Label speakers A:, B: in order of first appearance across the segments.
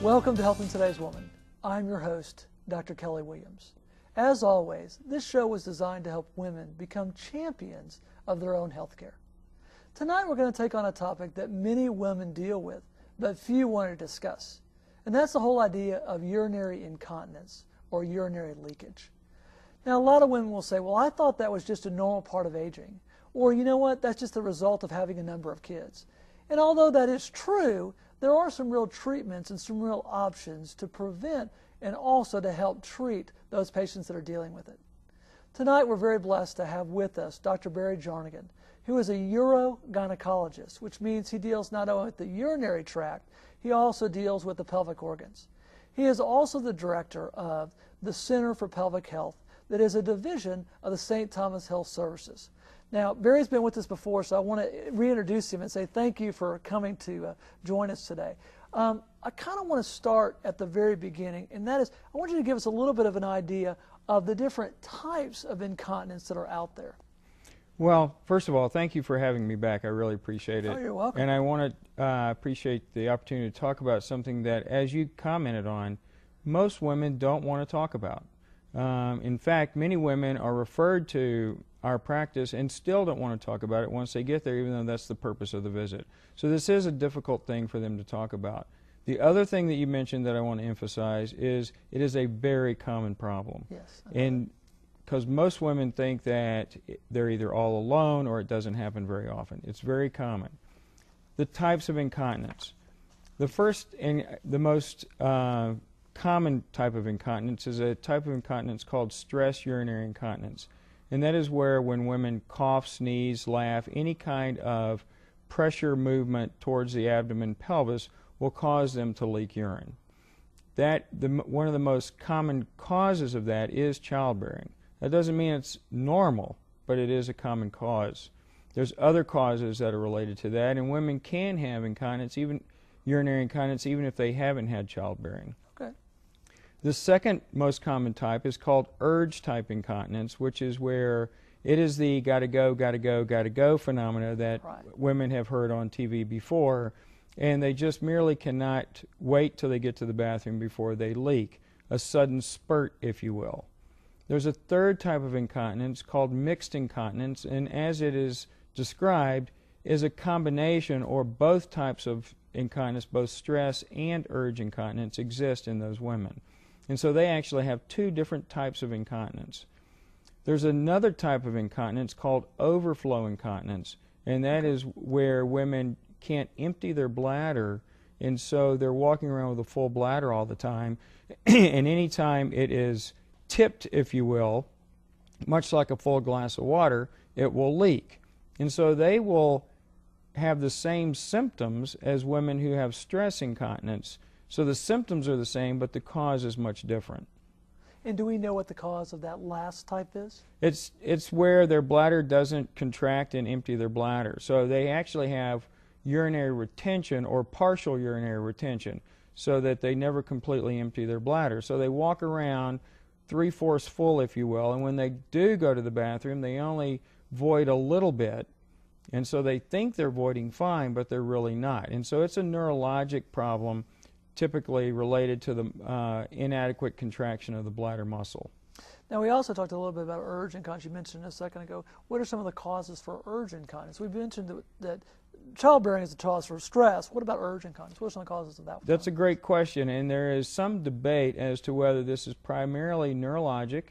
A: Welcome to Helping Today's Woman. I'm your host, Dr. Kelly Williams. As always, this show was designed to help women become champions of their own health care. Tonight we're going to take on a topic that many women deal with, but few want to discuss. And that's the whole idea of urinary incontinence or urinary leakage. Now, a lot of women will say, well, I thought that was just a normal part of aging. Or, you know what, that's just the result of having a number of kids. And although that is true, there are some real treatments and some real options to prevent and also to help treat those patients that are dealing with it. Tonight we're very blessed to have with us Dr. Barry Jarnigan, who is a urogynecologist, which means he deals not only with the urinary tract, he also deals with the pelvic organs. He is also the director of the Center for Pelvic Health, that is a division of the St. Thomas Health Services. Now, Barry's been with us before, so I want to reintroduce him and say thank you for coming to join us today. I kind of want to start at the very beginning, and that is, I want you to give us a little bit of an idea of the different types of incontinence that are out there.
B: Well, first of all, thank you for having me back. I really appreciate it.
A: Oh, you're welcome.
B: And I want to appreciate the opportunity to talk about something that, as you commented on, most women don't want to talk about. In fact, many women are referred to our practice and still don't want to talk about it once they get there, even though that's the purpose of the visit. So this is a difficult thing for them to talk about. The other thing that you mentioned that I want to emphasize is it is a very common problem.
A: Yes.
B: And because most women think that they're either all alone or it doesn't happen very often. It's very common. The types of incontinence. The first and the most common type of incontinence is a type of incontinence called stress urinary incontinence. And that is where when women cough, sneeze, laugh, any kind of pressure movement towards the abdomen pelvis will cause them to leak urine. One of the most common causes of that is childbearing. That doesn't mean it's normal, but it is a common cause. There's other causes that are related to that, and women can have incontinence, even urinary incontinence, even if they haven't had childbearing.
A: Okay.
B: The second most common type is called urge type incontinence, which is where it is the gotta go, gotta go, gotta go phenomena that women have heard on TV before, and they just merely cannot wait till they get to the bathroom before they leak. A sudden spurt, if you will. There's a third type of incontinence called mixed incontinence, and as it is described, is a combination or both types of incontinence, both stress and urge incontinence exist in those women. And so they actually have two different types of incontinence. There's another type of incontinence called overflow incontinence, and that is where women can't empty their bladder, and so they're walking around with a full bladder all the time, and anytime it is tipped, if you will, much like a full glass of water, it will leak. And so they will have the same symptoms as women who have stress incontinence. So the symptoms are the same, but the cause is much different.
A: And do we know what the cause of that last type is?
B: It's where their bladder doesn't contract and empty their bladder. So they actually have urinary retention or partial urinary retention, so that they never completely empty their bladder. So they walk around 3/4 full, if you will, and when they do go to the bathroom, they only void a little bit, and so they think they're voiding fine, but they're really not. And so it's a neurologic problem, typically related to the inadequate contraction of the bladder muscle.
A: Now, we also talked a little bit about urge incontinence. You mentioned a second ago. What are some of the causes for urge incontinence? We mentioned that childbearing is the cause for stress. What about urge incontinence? What are some of the causes of that?
B: That's a great question, and there is some debate as to whether this is primarily neurologic,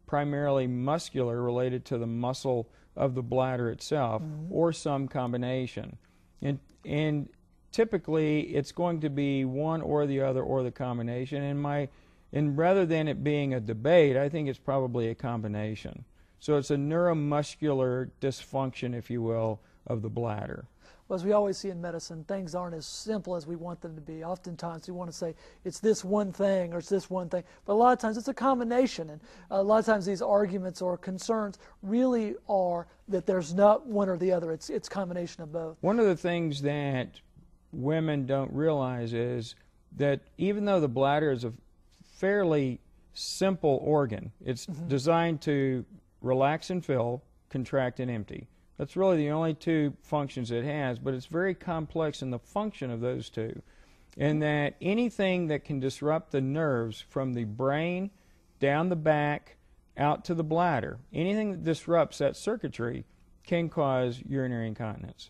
B: primarily muscular, related to the muscle of the bladder itself, or some combination. And typically, it's going to be one or the other or the combination. And rather than it being a debate, I think it's probably a combination. So it's a neuromuscular dysfunction, if you will, of the bladder.
A: Well, as we always see in medicine, things aren't as simple as we want them to be. Oftentimes we want to say it's this one thing or it's this one thing, but a lot of times it's a combination. And a lot of times these arguments or concerns really are that there's not one or the other. It's a combination of both.
B: One of the things that women don't realize is that even though the bladder is a fairly simple organ, it's designed to relax and fill, contract and empty. That's really the only two functions it has, but it's very complex in the function of those two. and that anything that can disrupt the nerves from the brain down the back out to the bladder, anything that disrupts that circuitry can cause urinary incontinence.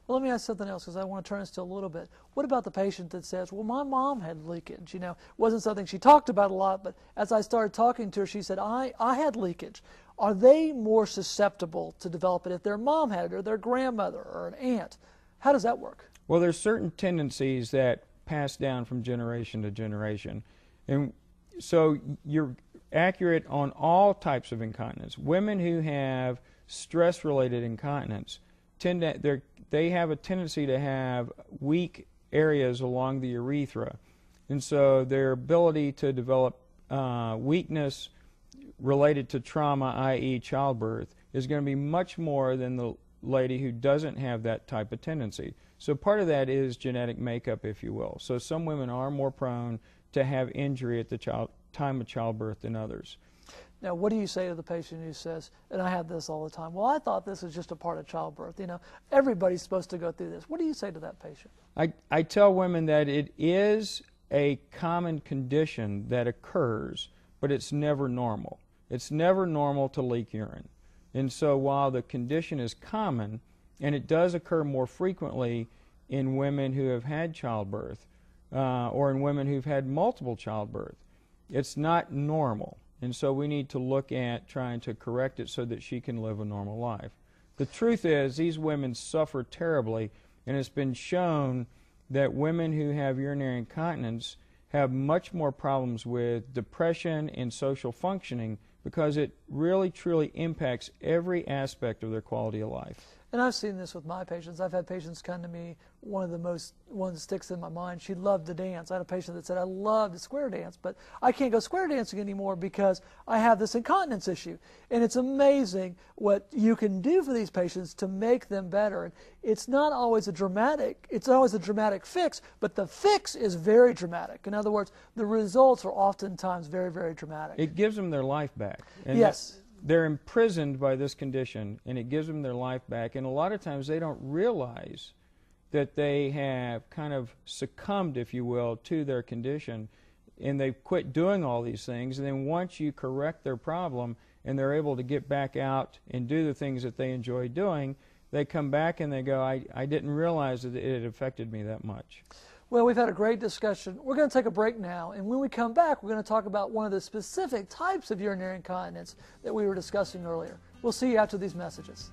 A: Well, let me ask something else, because I want to turn this to a little bit. What about the patient that says, well, my mom had leakage? You know, it wasn't something she talked about a lot, but as I started talking to her, she said, I had leakage. Are they more susceptible to develop it if their mom had it, or their grandmother, or an aunt? How does that work?
B: Well, there's certain tendencies that pass down from generation to generation. And so you're accurate on all types of incontinence. Women who have stress-related incontinence they have a tendency to have weak areas along the urethra, and so their ability to develop weakness related to trauma, i.e. childbirth, is going to be much more than the lady who doesn't have that type of tendency. So part of that is genetic makeup, if you will. So some women are more prone to have injury at the time of childbirth than others.
A: Now, what do you say to the patient who says, and I have this all the time, well, I thought this was just a part of childbirth. You know, everybody's supposed to go through this. What do you say to that patient?
B: I tell women that it is a common condition that occurs, but it's never normal. It's never normal to leak urine. And so while the condition is common, and it does occur more frequently in women who have had childbirth, or in women who've had multiple childbirth, it's not normal. And so we need to look at trying to correct it so that she can live a normal life. The truth is, these women suffer terribly, and it's been shown that women who have urinary incontinence have much more problems with depression and social functioning, because it really truly impacts every aspect of their quality of life.
A: And I've seen this with my patients. I've had patients come to me, one that sticks in my mind, she loved to dance. I had a patient that said, I love to square dance, but I can't go square dancing anymore because I have this incontinence issue. And it's amazing what you can do for these patients to make them better. And it's not always a dramatic fix, but the fix is very dramatic. In other words, the results are oftentimes very, very dramatic.
B: It gives them their life back. And
A: yes.
B: They're imprisoned by this condition, and it gives them their life back. And a lot of times they don't realize that they have kind of succumbed, if you will, to their condition, and they've quit doing all these things. And then once you correct their problem and they're able to get back out and do the things that they enjoy doing, they come back and they go, I didn't realize that it had affected me that much.
A: Well, we've had a great discussion. We're going to take a break now, and when we come back, we're going to talk about one of the specific types of urinary incontinence that we were discussing earlier. We'll see you after these messages.